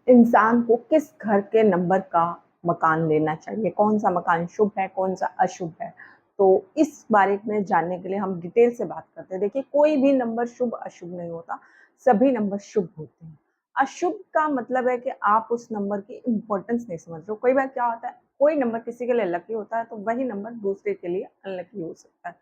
इंसान को किस घर के नंबर का मकान लेना चाहिए, कौन-सा मकान शुभ है, कौन-सा अशुभ है। तो इस बारे में जानने के लिए हम डिटेल से बात करते हैं। देखिए, कोई भी नंबर शुभ-अशुभ नहीं होता, सभी नंबर शुभ होते हैं। अशुभ का मतलब है कि आप उस नंबर की इम्पोर्टेंस नहीं समझ रहे हो। कई बार क्या होता है, कोई नंबर किसी के लिए लकी होता है, तो वही नंबर दूसरे के लिए अनलकी हो सकता है।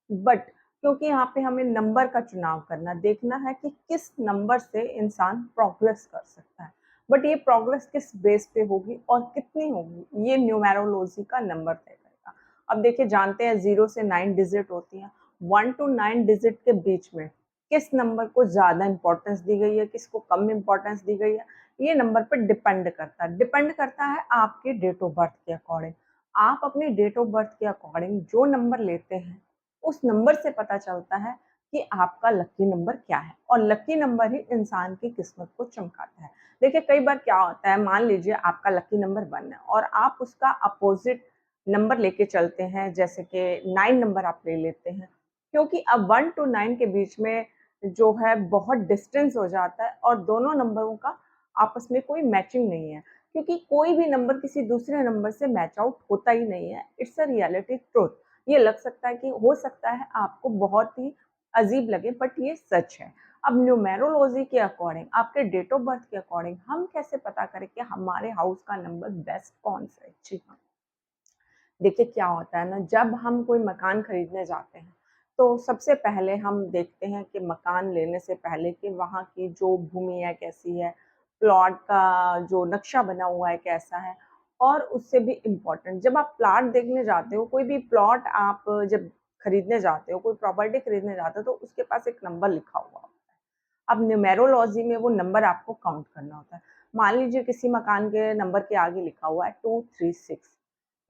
बट क्योंकि यहाँ पे हमें नंबर का चुनाव करना, देखना है कि किस नंबर से इंसान प्रोग्रेस कर सकता है। बट ये प्रोग्रेस किस बेस पे होगी और कितनी होगी, ये न्यूमेरोलॉजी का नंबर तय करेगा। अब देखिए, जानते हैं 0 से 9 डिजिट होती हैं। 1 टू 9 डिजिट के बीच में किस नंबर को ज़्यादा इम्पोर्टेंस दी गई है, किसको कम इम्पोर्टेंस दी गई है, ये नंबर पे डिपेंड करता है आपके डेट ऑफ बर्थ के अकॉर्डिंग। आप अपने डेट ऑफ बर्थ के अकॉर्डिंग जो नंबर लेते हैं, उस नंबर से पता चलता है कि आपका लकी नंबर क्या है, और लकी नंबर ही इंसान की किस्मत को चमकाता है। देखिए, कई बार क्या होता है, मान लीजिए आपका लकी नंबर 1 है और आप उसका अपोजिट नंबर लेके चलते हैं, जैसे कि 9 नंबर आप ले लेते हैं, क्योंकि अब 1 टू 9 के बीच में जो है बहुत डिस्टेंस हो जाता है और दोनों नंबरों का आपस में कोई मैचिंग नहीं है, क्योंकि कोई भी नंबर किसी दूसरे नंबर से मैच आउट होता ही नहीं है। It's a reality truth. ये लग सकता है कि हो सकता है आपको बहुत ही अजीब लगे, बट ये सच है। अब न्यूमेरोलॉजी के अकॉर्डिंग, आपके डेट ऑफ बर्थ के अकॉर्डिंग हम कैसे पता करें कि हमारे हाउस का नंबर बेस्ट कौन सा है? जी हाँ, देखिए क्या होता है ना, जब हम कोई मकान खरीदने जाते हैं, तो सबसे पहले हम देखते हैं कि मकान लेने से पहले कि वहाँ की जो भूमि है कैसी है, प्लॉट का जो नक्शा बना हुआ है कैसा है, और उससे भी इम्पोर्टेंट, जब आप प्लॉट देखने जाते हो, कोई भी प्लॉट आप जब खरीदने जाते हो, कोई प्रॉपर्टी खरीदने जाते हो, तो उसके पास एक नंबर लिखा हुआ होता है। अब न्यूमेरोलॉजी में वो नंबर आपको काउंट करना होता है। मान लीजिए किसी मकान के नंबर के आगे लिखा हुआ है 236,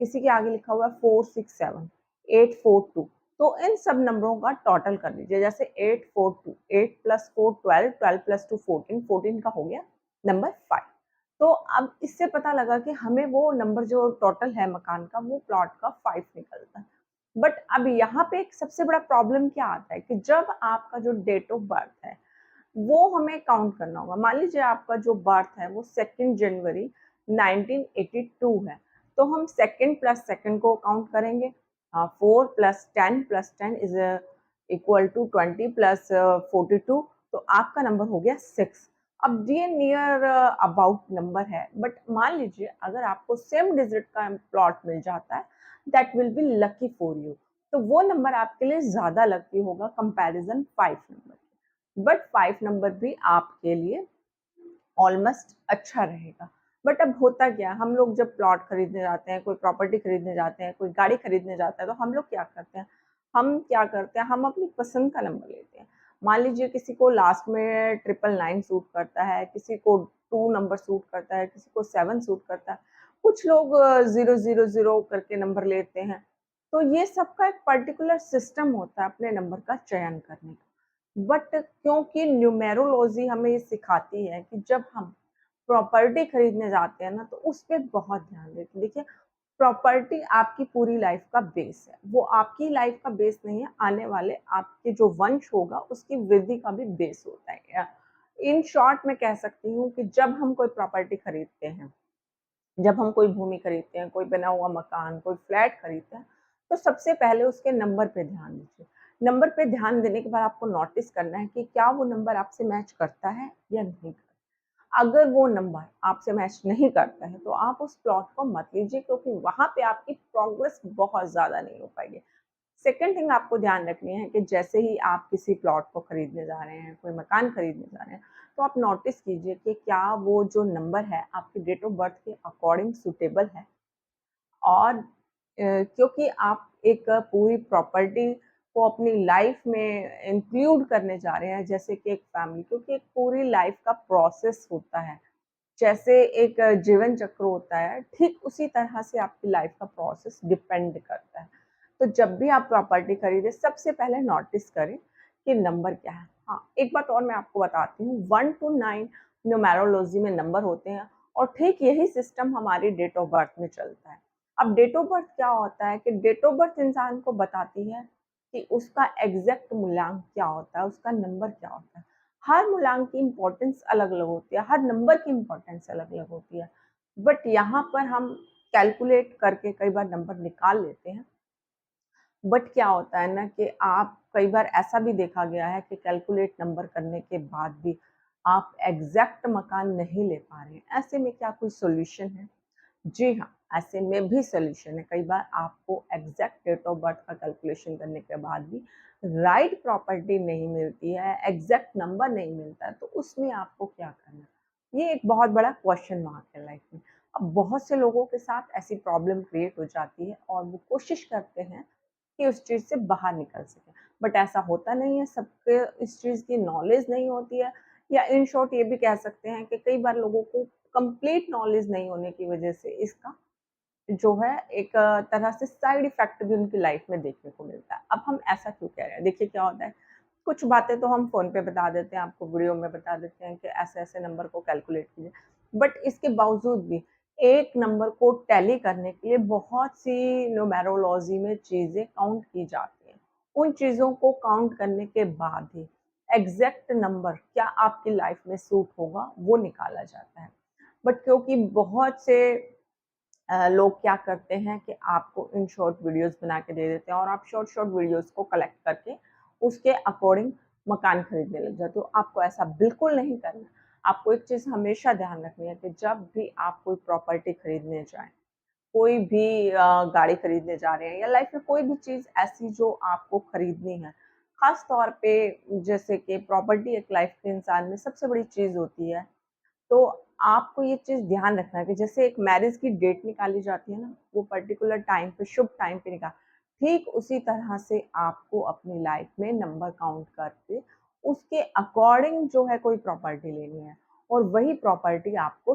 किसी के आगे लिखा हुआ है 467, 842, तो इन सब नंबरों का टोटल कर लीजिए। जैसे 842, 8 प्लस 4 12, 12 प्लस 2 14, 14 का हो गया नंबर 5। तो अब इससे पता लगा कि हमें वो नंबर जो टोटल है मकान का, वो प्लॉट का 5 निकलता है। बट अब यहाँ पे एक सबसे बड़ा प्रॉब्लम क्या आता है कि जब आपका जो डेट ऑफ बर्थ है, वो हमें काउंट करना होगा। मान लीजिए आपका जो बर्थ है वो 2 जनवरी 1982 है, तो हम सेकंड प्लस सेकंड को काउंट करेंगे। 4 plus 10 plus 10 is equal to 20 plus 42, तो आपका नंबर हो गया 6। अब ये नियर अबाउट नंबर है, बट मान लीजिए अगर आपको सेम डिजिट का प्लॉट मिल जाता है, that will be lucky for you. तो वो नंबर आपके लिए ज्यादा लकी होगा कंपैरिजन 5 नंबर। बट 5 नंबर भी आपके लिए ऑलमोस्ट अच्छा रहेगा। बट अब होता क्या है, हम लोग जब प्लॉट खरीदने जाते हैं, कोई प्रॉपर्टी खरीदने जाते हैं, कोई गाड़ी खरीदने जाता है, तो हम लोग क्या करते हैं, हम अपनी पसंद का नंबर लेते हैं। मान लीजिए किसी को लास्ट में 999 सूट करता है, किसी को 2 नंबर सूट करता है, किसी को 7 सूट करता है, कुछ लोग 000 करके नंबर लेते हैं। तो ये सबका एक पर्टिकुलर सिस्टम होता है अपने नंबर का चयन करने का। बट क्योंकि न्यूमेरोलॉजी हमें ये सिखाती है कि जब हम प्रॉपर्टी खरीदने जाते हैं ना, तो उस पे बहुत ध्यान देते हैं। देखिए, प्रॉपर्टी आपकी पूरी लाइफ का बेस है। वो आपकी लाइफ का बेस नहीं है, आने वाले आपके जो वंश होगा उसकी वृद्धि का भी बेस होता है। इन शॉर्ट मैं कह सकती हूँ कि जब हम कोई प्रॉपर्टी खरीदते हैं, जब हम कोई भूमि खरीदते हैं, कोई बना हुआ मकान, कोई फ्लैट खरीदते हैं, तो सबसे पहले उसके नंबर पे ध्यान दीजिए। नंबर पे ध्यान देने के बाद आपको नोटिस करना है कि क्या वो नंबर आपसे मैच करता है या नहीं करता। अगर वो नंबर आपसे मैच नहीं करता है, तो आप उस प्लॉट को मत लीजिए, क्योंकि वहाँ पे आपकी प्रोग्रेस बहुत ज़्यादा नहीं हो पाएगी। सेकंड थिंग आपको ध्यान रखनी है कि जैसे ही आप किसी प्लॉट को खरीदने जा रहे हैं, कोई मकान खरीदने जा रहे हैं, तो आप नोटिस कीजिए कि क्या वो जो नंबर है आपके डेट ऑफ बर्थ के अकॉर्डिंग सूटेबल है। और क्योंकि आप एक पूरी प्रॉपर्टी को अपनी लाइफ में इंक्लूड करने जा रहे हैं, जैसे कि एक फैमिली, क्योंकि एक पूरी लाइफ का प्रोसेस होता है। जैसे एक जीवन चक्र होता है, ठीक उसी तरह से आपकी लाइफ का प्रोसेस डिपेंड करता है। तो जब भी आप प्रॉपर्टी खरीदें, सबसे पहले नोटिस करें कि नंबर क्या है। हाँ, एक बात और मैं आपको बताती हूँ, 1 टू 9 न्यूमेरोलॉजी में नंबर होते हैं, और ठीक यही सिस्टम हमारी डेट ऑफ बर्थ में चलता है। अब डेट ऑफ बर्थ क्या होता है कि डेट ऑफ बर्थ इंसान को बताती है कि उसका एग्जैक्ट मूल्यांक क्या होता है, उसका नंबर क्या होता है। हर मूलांक की इम्पोर्टेंस अलग-अलग होती है, हर नंबर की इम्पोर्टेंस अलग-अलग होती है। बट यहाँ पर हम कैलकुलेट करके कई बार नंबर निकाल लेते हैं। बट क्या होता है ना कि आप कई बार ऐसा भी देखा गया है कि कैलकुलेट नंबर करने के बाद भी आप एग्ज़ैक्ट मकान नहीं ले पा रहे हैं। ऐसे में क्या कोई सॉल्यूशन है? जी हाँ, ऐसे में भी सॉल्यूशन है। कई बार आपको एग्ज़ैक्ट डेट ऑफ बर्थ का कैलकुलेशन करने के बाद भी राइट प्रॉपर्टी नहीं मिलती है, एग्ज़ैक्ट नंबर नहीं मिलता है, तो उसमें आपको क्या करना है? ये एक बहुत बड़ा क्वेश्चन मार्क है लाइफ में। अब बहुत से लोगों के साथ ऐसी प्रॉब्लम क्रिएट हो जाती है और वो कोशिश करते हैं कि उस चीज़ से बाहर निकल सकें। बट ऐसा होता नहीं है, सबके इस चीज़ की नॉलेज नहीं होती है, या इन शॉर्ट ये भी कह सकते हैं कि कई बार लोगों को कंप्लीट नॉलेज नहीं होने की वजह से इसका जो है एक तरह से साइड इफ़ेक्ट भी उनकी लाइफ में देखने को मिलता है। अब हम ऐसा क्यों कह रहे हैं? देखिए क्या होता है, कुछ बातें तो हम फ़ोन पे बता देते हैं, आपको वीडियो में बता देते हैं कि ऐसे-ऐसे नंबर को कैलकुलेट कीजिए। बट इसके बावजूद भी एक नंबर को टैली करने के लिए बहुत सी न्यूमेरोलॉजी में चीज़ें काउंट की जाती हैं। उन चीज़ों को काउंट करने के बाद ही एग्ज़ैक्ट नंबर क्या आपकी लाइफ में सूट होगा, वो निकाला जाता है। बट क्योंकि बहुत से लोग क्या करते हैं कि आपको इन शॉर्ट वीडियोस बना के दे देते हैं और आप शॉर्ट शॉर्ट वीडियोस को कलेक्ट करके उसके अकॉर्डिंग मकान खरीदने लग जाते हो। आपको ऐसा बिल्कुल नहीं करना। आपको एक चीज़ हमेशा ध्यान रखनी है कि जब भी आप कोई प्रॉपर्टी खरीदने जाएँ, कोई भी गाड़ी खरीदने जा रहे हैं या लाइफ में कोई भी चीज़ ऐसी जो आपको खरीदनी है, ख़ास तौर पे जैसे कि प्रॉपर्टी एक लाइफ के इंसान में सबसे बड़ी चीज़ होती है। तो आपको ये चीज़ ध्यान रखना है कि जैसे एक मैरिज की डेट निकाली जाती है ना, वो पर्टिकुलर टाइम पे, शुभ टाइम पे ठीक उसी तरह से आपको अपनी लाइफ में नंबर काउंट करके उसके अकॉर्डिंग जो है कोई प्रॉपर्टी लेनी है और वही प्रॉपर्टी आपको